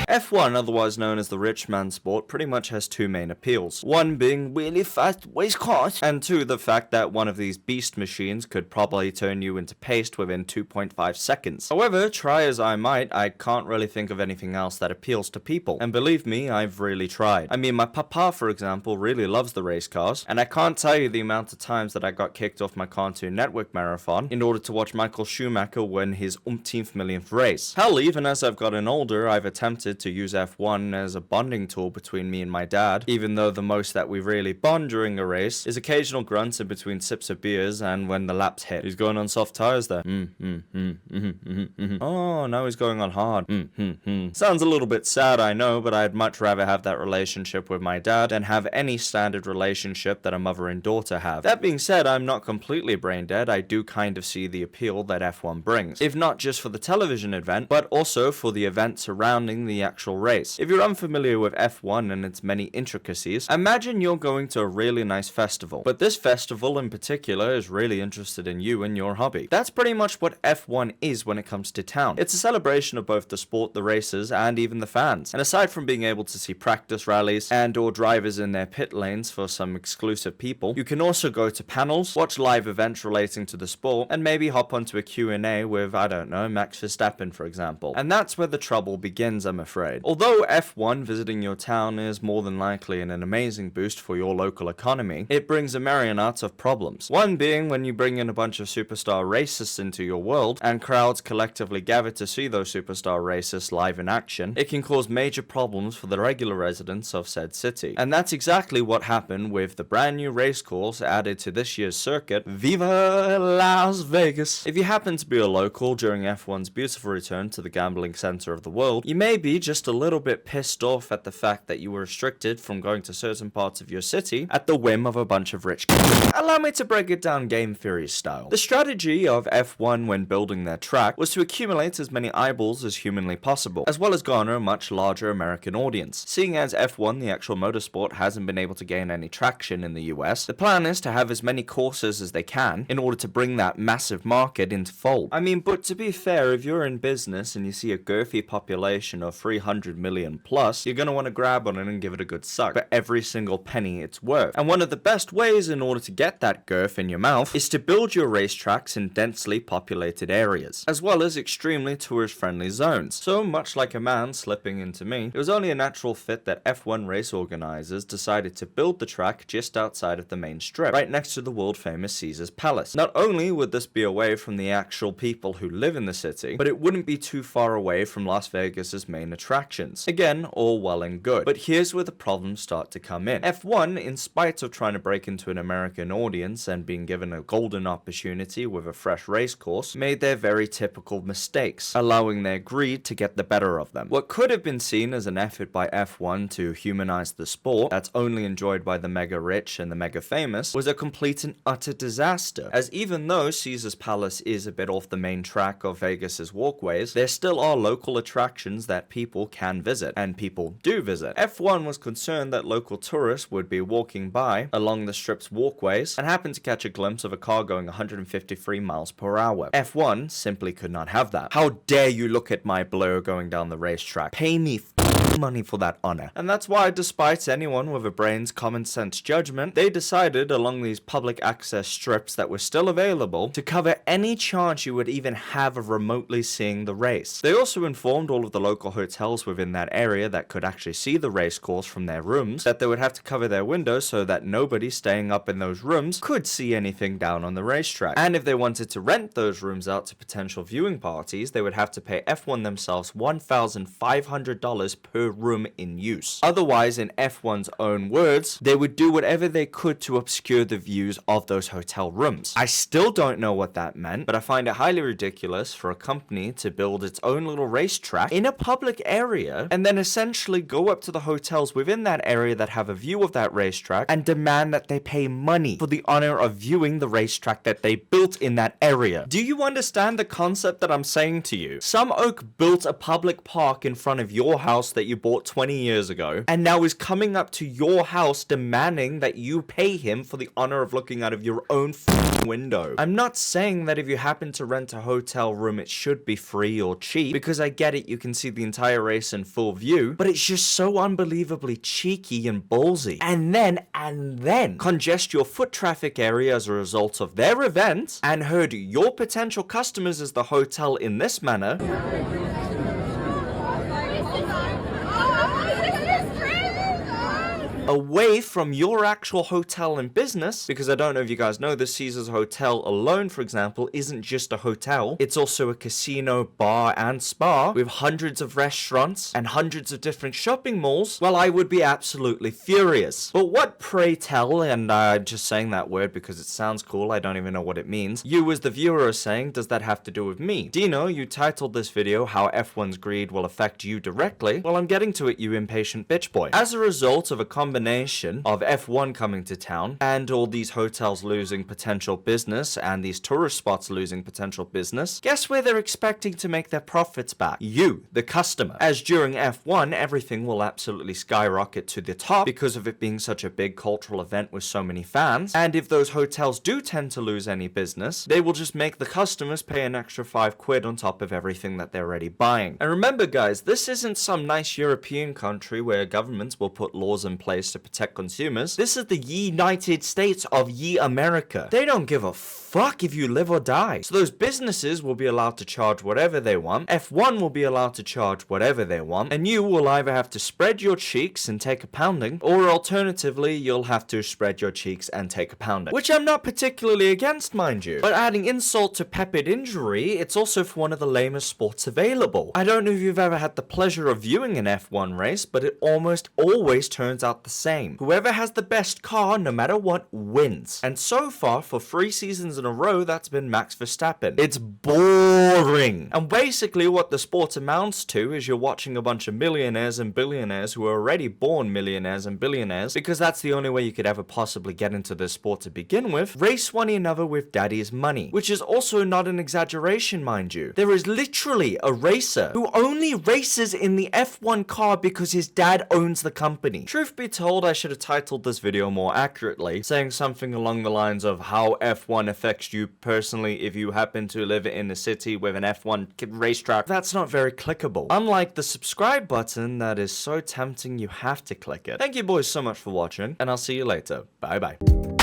F1, otherwise known as the rich man sport, pretty much has two main appeals. One being really fast race cars, and two, the fact that one of these beast machines could probably turn you into paste within 2.5 seconds. However, try as I might, I can't really think of anything else that appeals to people. And believe me, I've really tried. I mean, my papa, for example, really loves the race cars, and I can't tell you the amount of times that I got kicked off my Cartoon Network marathon in order to watch Michael Schumacher win his umpteenth millionth race. Hell, even as I've gotten older, I've attempted to use F1 as a bonding tool between me and my dad, even though the most that we really bond during a race is occasional grunts in between sips of beers and when the laps hit. He's going on soft tires there. Oh, now he's going on hard. Sounds a little bit sad, I know, but I'd much rather have that relationship with my dad than have any standard relationship that a mother and daughter have. That being said, I'm not completely brain dead. I do kind of see the appeal that F1 brings, if not just for the television event, but also for the event surrounding the actual race. If you're unfamiliar with F1 and its many intricacies, imagine you're going to a really nice festival, but this festival in particular is really interested in you and your hobby. That's pretty much what F1 is when it comes to town. It's a celebration of both the sport, the races, and even the fans. And aside from being able to see practice rallies and or drivers in their pit lanes for some exclusive people, you can also go to panels, watch live events relating to the sport, and maybe hop onto a Q&A with, I don't know, Max Verstappen, for example. And that's where the trouble begins, I'm afraid. Although F1 visiting your town is more than likely an amazing boost for your local economy, it brings a myriad of problems. One being when you bring in a bunch of superstar racists into your world, and crowds collectively gather to see those superstar racists live in action, it can cause major problems for the regular residents of said city. And that's exactly what happened with the brand new race course added to this year's circuit, Viva Las Vegas. If you happen to be a local during F1's beautiful return to the gambling center of the world, you may be just a little bit pissed off at the fact that you were restricted from going to certain parts of your city at the whim of a bunch of rich kids. Allow me to break it down game theory style. The strategy of F1 when building their track was to accumulate as many eyeballs as humanly possible, as well as garner a much larger American audience. Seeing as F1, the actual motorsport, hasn't been able to gain any traction in the US, the plan is to have as many courses as they can in order to bring that massive market into fold. I mean, but to be fair, if you're in business and you see a girthy population of 300 million plus, you're gonna want to grab on it and give it a good suck for every single penny it's worth. And one of the best ways in order to get that girth in your mouth is to build your racetracks in densely populated areas, as well as extremely tourist-friendly zones. So much like a man slipping into me, it was only a natural fit that F1 race organizers decided to build the track just outside of the main strip, right next to the world-famous Caesar's Palace. Not only would this be away from the actual people who live in the city, but it wouldn't be too far away from Las Vegas's main attractions. Again, all well and good, but here's where the problems start to come in. F1, in spite of trying to break into an American audience and being given a golden opportunity with a fresh race course, made their very typical mistakes, allowing their greed to get the better of them. What could have been seen as an effort by F1 to humanize the sport that's only enjoyed by the mega rich and the mega famous was a complete and utter disaster, as even though Caesar's Palace is a bit off the main track of Vegas's walkways, there still are local attractions that people can visit, and people do visit. F1 was concerned that local tourists would be walking by along the strip's walkways and happen to catch a glimpse of a car going 153 miles per hour. F1 simply could not have that. How dare you look at my blur going down the racetrack? Pay me money for that honor. And that's why, despite anyone with a brain's common sense judgment, they decided along these public access strips that were still available to cover any chance you would even have of remotely seeing the race. They also informed all of the local hotels within that area that could actually see the race course from their rooms that they would have to cover their windows so that nobody staying up in those rooms could see anything down on the racetrack. And if they wanted to rent those rooms out to potential viewing parties, they would have to pay F1 themselves $1,500 per room in use. Otherwise, in F1's own words, they would do whatever they could to obscure the views of those hotel rooms. I still don't know what that meant, but I find it highly ridiculous for a company to build its own little racetrack in a public area and then essentially go up to the hotels within that area that have a view of that racetrack and demand that they pay money for the honor of viewing the racetrack that they built in that area. Do you understand the concept that I'm saying to you? Some oak built a public park in front of your house that you bought 20 years ago and now is coming up to your house demanding that you pay him for the honor of looking out of your own window. I'm not saying that if you happen to rent a hotel room it should be free or cheap, because I get it, you can see the entire race in full view, but it's just so unbelievably cheeky and ballsy. And then congest your foot traffic area as a result of their event and herd your potential customers as the hotel in this manner. Away from your actual hotel and business, because I don't know if you guys know this, Caesars Hotel alone, for example, isn't just a hotel. It's also a casino, bar, and spa with hundreds of restaurants and hundreds of different shopping malls. Well, I would be absolutely furious. But what, pray tell, and I'm just saying that word because it sounds cool, I don't even know what it means, you as the viewer are saying, does that have to do with me? Dino, you titled this video, How F1's Greed Will Affect You Directly. Well, I'm getting to it, you impatient bitch boy. As a result of a combination of F1 coming to town and all these hotels losing potential business and these tourist spots losing potential business, guess where they're expecting to make their profits back? You, the customer. As during F1, everything will absolutely skyrocket to the top because of it being such a big cultural event with so many fans. And if those hotels do tend to lose any business, they will just make the customers pay an extra £5 on top of everything that they're already buying. And remember guys, this isn't some nice European country where governments will put laws in place to protect consumers. This is the United States of America. They don't give a fuck if you live or die. So those businesses will be allowed to charge whatever they want. F1 will be allowed to charge whatever they want. And you will either have to spread your cheeks and take a pounding, or alternatively, you'll have to spread your cheeks and take a pounding. Which I'm not particularly against, mind you. But adding insult to peppered injury, it's also for one of the lamest sports available. I don't know if you've ever had the pleasure of viewing an F1 race, but it almost always turns out the same. Whoever has the best car, no matter what, wins. And so far, for 3 seasons in a row, that's been Max Verstappen. It's boring. And basically what the sport amounts to is you're watching a bunch of millionaires and billionaires who are already born millionaires and billionaires, because that's the only way you could ever possibly get into this sport to begin with, race one another with daddy's money. Which is also not an exaggeration, mind you. There is literally a racer who only races in the F1 car because his dad owns the company. Truth be told, I should have titled this video more accurately, saying something along the lines of how F1 affects you personally if you happen to live in a city with an F1 racetrack. That's not very clickable. Unlike the subscribe button that is so tempting you have to click it. Thank you boys so much for watching, and I'll see you later. Bye bye.